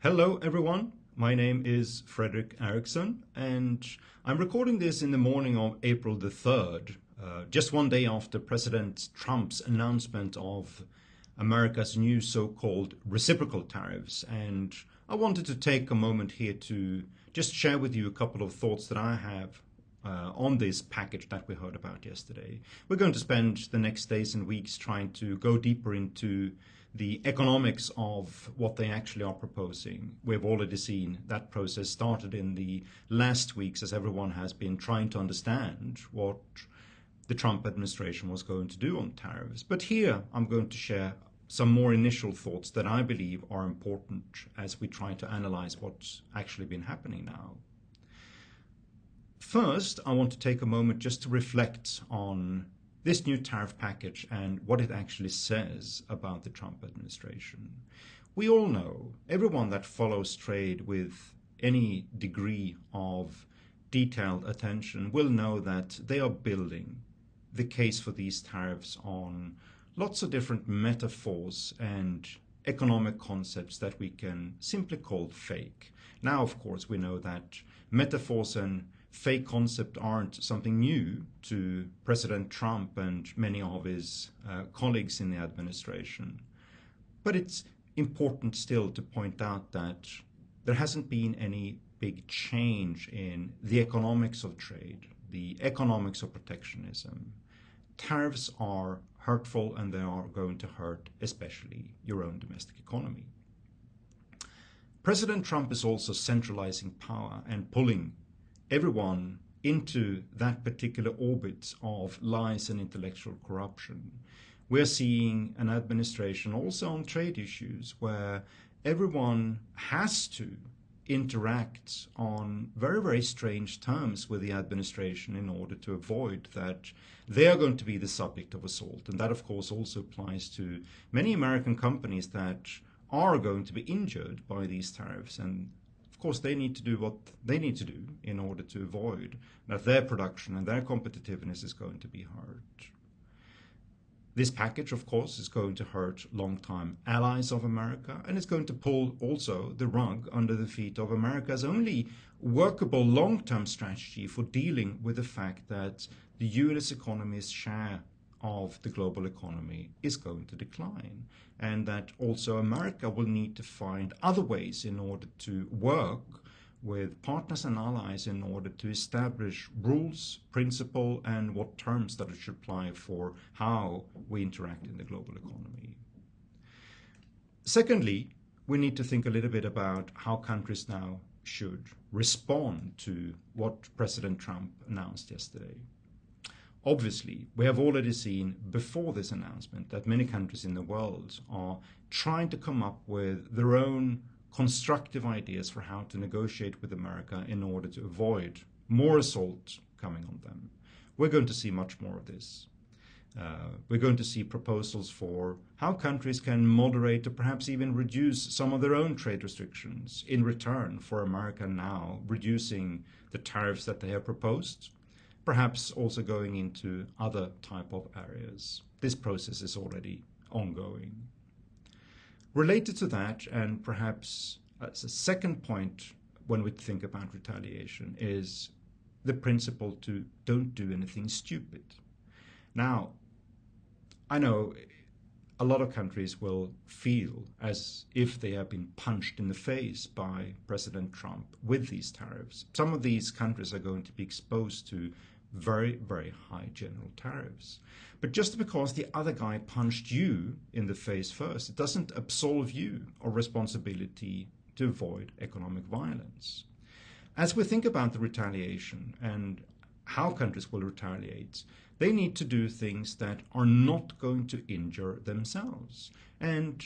Hello everyone, my name is Fredrik Erixon and I'm recording this in the morning of April the 3rd, just one day after President Trump's announcement of America's new so-called reciprocal tariffs. And I wanted to take a moment here to just share with you a couple of thoughts that I have on this package that we heard about yesterday. We're going to spend the next days and weeks trying to go deeper into the economics of what they actually are proposing. We've already seen that process started in the last weeks as everyone has been trying to understand what the Trump administration was going to do on tariffs. But here I'm going to share some more initial thoughts that I believe are important as we try to analyze what's actually been happening now. First, I want to take a moment just to reflect on this new tariff package and what it actually says about the Trump administration. We all know, everyone that follows trade with any degree of detailed attention will know that they are building the case for these tariffs on lots of different metaphors and economic concepts that we can simply call fake. Now, of course, we know that metaphors and fake concepts aren't something new to President Trump and many of his colleagues in the administration. But it's important still to point out that there hasn't been any big change in the economics of trade, the economics of protectionism. Tariffs are hurtful and they are going to hurt especially your own domestic economy. President Trump is also centralizing power and pulling everyone into that particular orbit of lies and intellectual corruption. We're seeing an administration also on trade issues where everyone has to interact on very, very strange terms with the administration in order to avoid that they are going to be the subject of assault. And that, of course, also applies to many American companies that are going to be injured by these tariffs. And of course, they need to do what they need to do in order to avoid that their production and their competitiveness is going to be hurt. This package, of course, is going to hurt longtime allies of America, and it's going to pull also the rug under the feet of America's only workable long-term strategy for dealing with the fact that the US economy's share of the global economy is going to decline, and that also America will need to find other ways in order to work with partners and allies in order to establish rules, principle, and what terms that it should apply for how we interact in the global economy. Secondly, we need to think a little bit about how countries now should respond to what President Trump announced yesterday. Obviously, we have already seen before this announcement that many countries in the world are trying to come up with their own constructive ideas for how to negotiate with America in order to avoid more assault coming on them. We're going to see much more of this. We're going to see proposals for how countries can moderate or perhaps even reduce some of their own trade restrictions in return for America now reducing the tariffs that they have proposed, perhaps also going into other type of areas. This process is already ongoing. Related to that, and perhaps as a second point when we think about retaliation, is the principle to don't do anything stupid. Now, I know a lot of countries will feel as if they have been punched in the face by President Trump with these tariffs. Some of these countries are going to be exposed to very, very high general tariffs. But just because the other guy punched you in the face first, it doesn't absolve you of responsibility to avoid economic violence. As we think about the retaliation and how countries will retaliate, they need to do things that are not going to injure themselves. And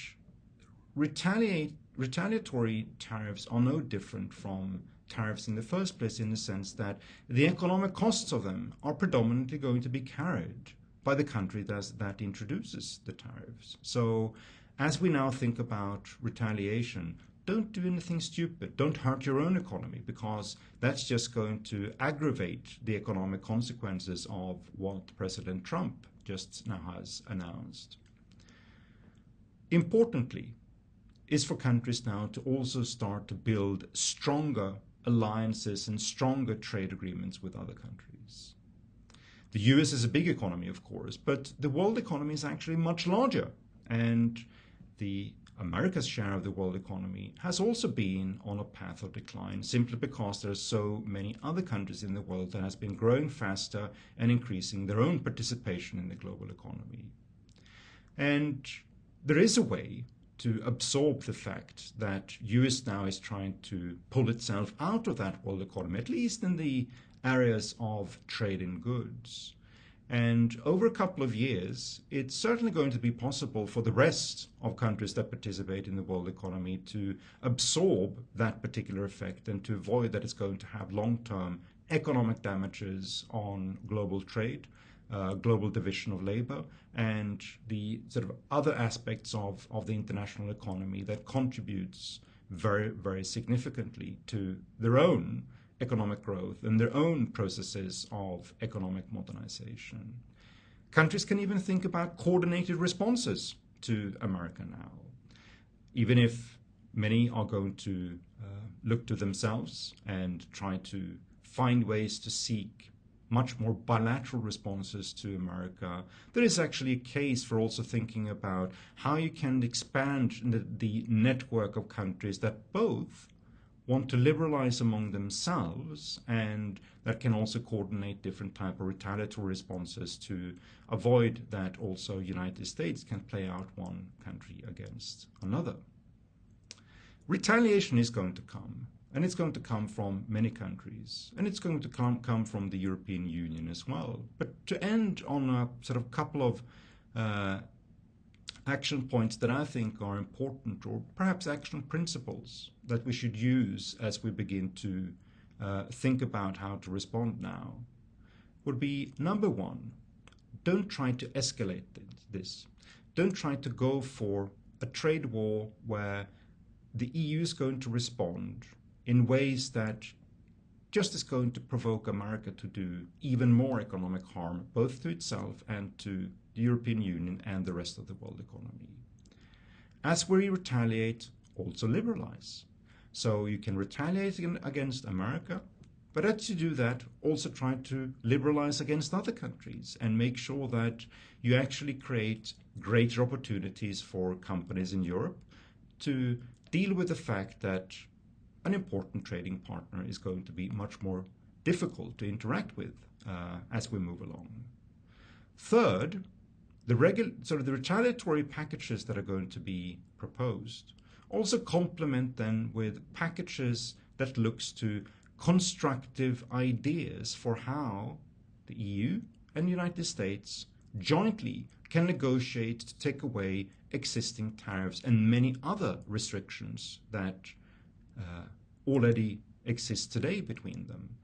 retaliatory tariffs are no different from tariffs in the first place, in the sense that the economic costs of them are predominantly going to be carried by the country that introduces the tariffs. So as we now think about retaliation, don't do anything stupid. Don't hurt your own economy, because that's just going to aggravate the economic consequences of what President Trump just now has announced. Importantly, is for countries now to also start to build stronger alliances and stronger trade agreements with other countries. The US is a big economy, of course, but the world economy is actually much larger, and the America's share of the world economy has also been on a path of decline, simply because there are so many other countries in the world that has been growing faster and increasing their own participation in the global economy. And there is a way to absorb the fact that US now is trying to pull itself out of that world economy, at least in the areas of trade in goods. And over a couple of years, it's certainly going to be possible for the rest of countries that participate in the world economy to absorb that particular effect and to avoid that it's going to have long-term economic damages on global trade, global division of labor, and the sort of other aspects of the international economy that contributes very, very significantly to their own economic growth and their own processes of economic modernization. Countries can even think about coordinated responses to America now, even if many are going to look to themselves and try to find ways to seek much more bilateral responses to America. There is actually a case for also thinking about how you can expand the network of countries that both want to liberalize among themselves and that can also coordinate different type of retaliatory responses to avoid that also United States can play out one country against another. Retaliation is going to come, and it's going to come from many countries, and it's going to come from the European Union as well. But to end on a sort of couple of action points that I think are important, or perhaps action principles that we should use as we begin to think about how to respond now, would be number one, don't try to escalate this. Don't try to go for a trade war where the EU is going to respond in ways that just is going to provoke America to do even more economic harm, both to itself and to the European Union and the rest of the world economy. As we retaliate, also liberalize. So you can retaliate against America, but as you do that, also try to liberalize against other countries and make sure that you actually create greater opportunities for companies in Europe to deal with the fact that an important trading partner is going to be much more difficult to interact with as we move along. Third, the retaliatory packages that are going to be proposed also complement then with packages that looks to constructive ideas for how the EU and the United States jointly can negotiate to take away existing tariffs and many other restrictions that already exist today between them.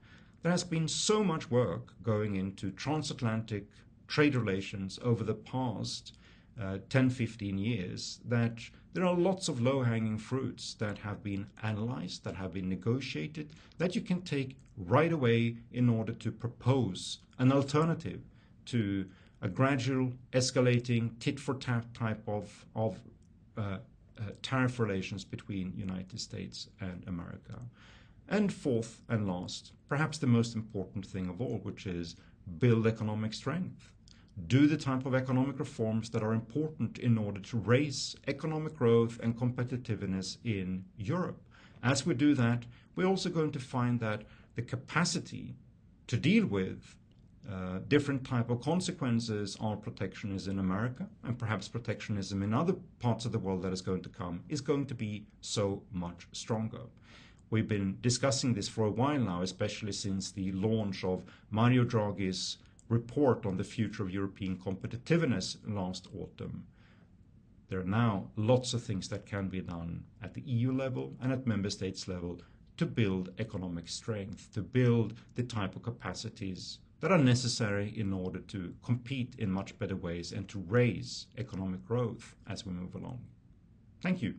There has been so much work going into transatlantic trade relations over the past 10-15 years that there are lots of low-hanging fruits that have been analyzed, that have been negotiated, that you can take right away in order to propose an alternative to a gradual escalating tit-for-tat type of tariff relations between United States and America. And fourth and last, perhaps the most important thing of all, which is build economic strength. Do the type of economic reforms that are important in order to raise economic growth and competitiveness in Europe. As we do that, we're also going to find that the capacity to deal with different type of consequences of protectionism in America and perhaps protectionism in other parts of the world that is going to come is going to be so much stronger. We've been discussing this for a while now, especially since the launch of Mario Draghi's report on the future of European competitiveness last autumn. There are now lots of things that can be done at the EU level and at member states level to build economic strength, to build the type of capacities that are necessary in order to compete in much better ways and to raise economic growth as we move along. Thank you.